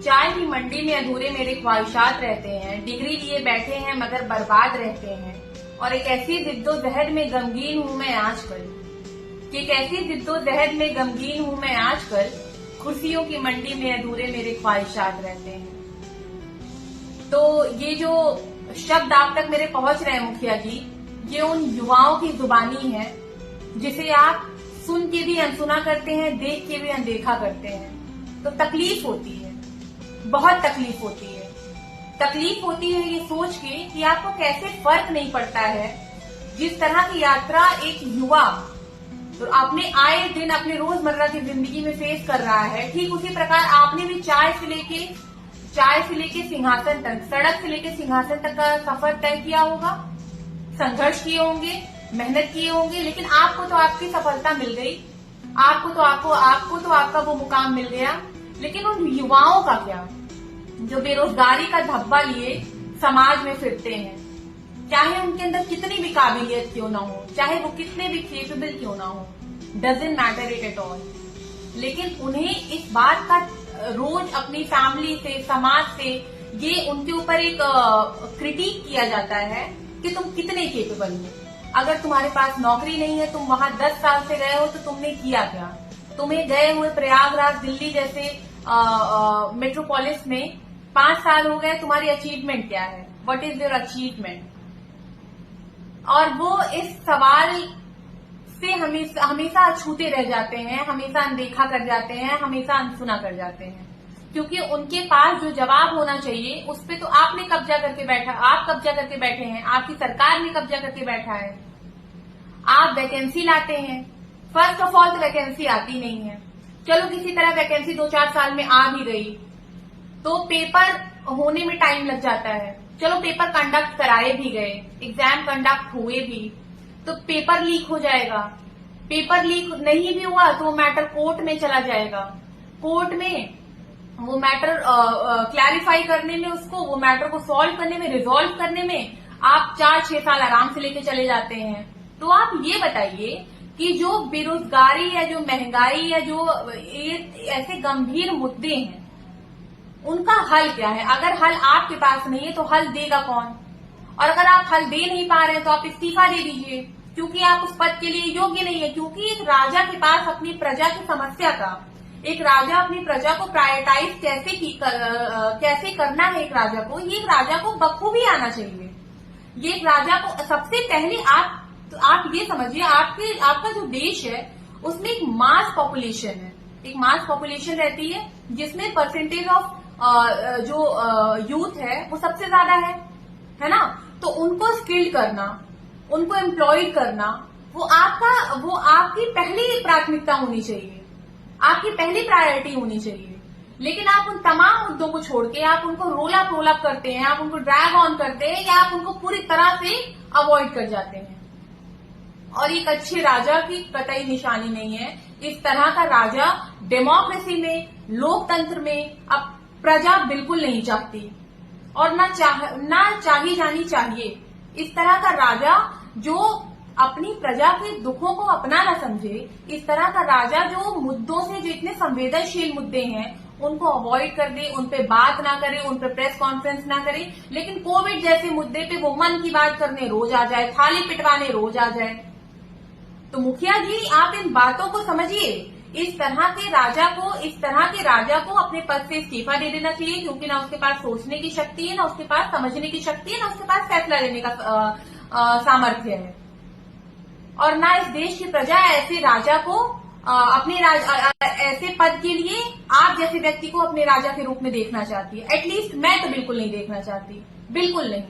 चाय की मंडी में अधूरे मेरे ख्वाहिशात रहते हैं, डिग्री लिए बैठे हैं मगर बर्बाद रहते हैं। और एक ऐसी जिद्दोजहद में गमगीन हूँ मैं आजकल, कि एक ऐसी जिद्दोजहद में गमगीन हूँ मैं आजकल, खुशियों की मंडी में अधूरे मेरे ख्वाहिशात रहते हैं। तो ये जो शब्द आप तक मेरे पहुंच रहे हैं मुखिया जी, ये उन युवाओं की जुबानी है जिसे आप सुन के भी अनसुना करते हैं, देख के भी अनदेखा करते हैं। तो तकलीफ होती है, बहुत तकलीफ होती है। तकलीफ होती है ये सोच के कि आपको कैसे फर्क नहीं पड़ता है। जिस तरह की यात्रा एक युवा तो अपने आए दिन अपने रोजमर्रा की जिंदगी में फेस कर रहा है, ठीक उसी प्रकार आपने भी चाय से लेके सिंहासन तक, सड़क से लेके सिंहासन तक का सफर तय किया होगा, संघर्ष किए होंगे, मेहनत किए होंगे, लेकिन आपको तो आपकी सफलता मिल गई, आपको तो आपका वो मुकाम मिल गया। लेकिन उन युवाओं का क्या, जो बेरोजगारी का धब्बा लिए समाज में फिरते हैं, चाहे उनके अंदर कितनी भी काबिलियत क्यों ना हो, चाहे वो कितने भी केपेबल क्यों ना हो, doesn't matter it at all, लेकिन उन्हें इस बात का रोज अपनी फैमिली से, समाज से ये उनके ऊपर एक क्रिटिक किया जाता है कि तुम कितने केपेबल हो। अगर तुम्हारे पास नौकरी नहीं है, तुम वहां 10 साल से गए हो, तो तुमने किया क्या? तुम्हें गए हुए प्रयागराज, दिल्ली जैसे मेट्रोपोलिस में 5 साल हो गए, तुम्हारी अचीवमेंट क्या है? What is your achievement? और वो इस सवाल से हमेशा अछूते रह जाते हैं, हमेशा अनदेखा कर जाते हैं, हमेशा अनसुना कर जाते हैं, क्योंकि उनके पास जो जवाब होना चाहिए उस पे तो आपने कब्जा करके बैठा, आप कब्जा करके बैठे हैं, आपकी सरकार ने कब्जा करके बैठा है। आप वैकेंसी लाते हैं, फर्स्ट ऑफ ऑल तो वैकेंसी आती नहीं है, चलो किसी तरह वैकेंसी 2-4 साल में आ भी गई तो पेपर होने में टाइम लग जाता है, चलो पेपर कंडक्ट कराए भी गए, एग्जाम कंडक्ट हुए भी, तो पेपर लीक हो जाएगा। पेपर लीक नहीं भी हुआ तो वो मैटर कोर्ट में चला जाएगा, कोर्ट में वो मैटर क्लैरिफाई करने में, उसको वो मैटर को सॉल्व करने में, रिजॉल्व करने में आप 4-6 साल आराम से लेके चले जाते हैं। तो आप ये बताइए कि जो बेरोजगारी है, जो महंगाई है, जो ऐसे गंभीर मुद्दे हैं, उनका हल क्या है? अगर हल आपके पास नहीं है तो हल देगा कौन? और अगर आप हल दे नहीं पा रहे हैं तो आप इस्तीफा दे दीजिए, क्योंकि आप उस पद के लिए योग्य नहीं है। क्योंकि एक राजा के पास अपनी प्रजा की समस्या का, एक राजा अपनी प्रजा को प्रायोरिटाइज कैसे करना है, एक राजा को, ये एक राजा को बखूबी आना चाहिए। ये एक राजा को सबसे पहले आप ये समझिए, आपका जो देश है उसमें एक मास पॉपुलेशन है, एक मास पॉपुलेशन रहती है जिसमें परसेंटेज ऑफ जो यूथ है वो सबसे ज्यादा है ना? तो उनको स्किल्ड करना, उनको एम्प्लॉयड करना, वो आपकी पहली प्राथमिकता होनी चाहिए, आपकी पहली प्रायोरिटी होनी चाहिए। लेकिन आप उन तमाम मुद्दों को छोड़ के आप उनको रोल अप करते हैं, आप उनको ड्रैग ऑन करते हैं, या आप उनको पूरी तरह से अवॉइड कर जाते हैं। और एक अच्छे राजा की कतई निशानी नहीं है। इस तरह का राजा डेमोक्रेसी में, लोकतंत्र में अब प्रजा बिल्कुल नहीं चाहती, और ना चाही जानी चाहिए। इस तरह का राजा जो अपनी प्रजा के दुखों को अपना ना समझे, इस तरह का राजा जो मुद्दों से, जो इतने संवेदनशील मुद्दे हैं उनको अवॉइड कर दे, उन पे बात ना करे, उन पे प्रेस कॉन्फ्रेंस ना करे, लेकिन कोविड जैसे मुद्दे पे वो मन की बात करने रोज आ जाए, थाली पिटवाने रोज आ जाए। तो मुखिया जी, आप इन बातों को समझिए। इस तरह के राजा को अपने पद से इस्तीफा दे देना चाहिए, क्योंकि ना उसके पास सोचने की शक्ति है, ना उसके पास समझने की शक्ति है, ना उसके पास फैसला लेने का सामर्थ्य है। और ना इस देश की प्रजा ऐसे राजा को ऐसे पद के लिए आप जैसे व्यक्ति को अपने राजा के रूप में देखना चाहती है। एटलीस्ट मैं तो बिल्कुल नहीं देखना चाहती, बिल्कुल नहीं।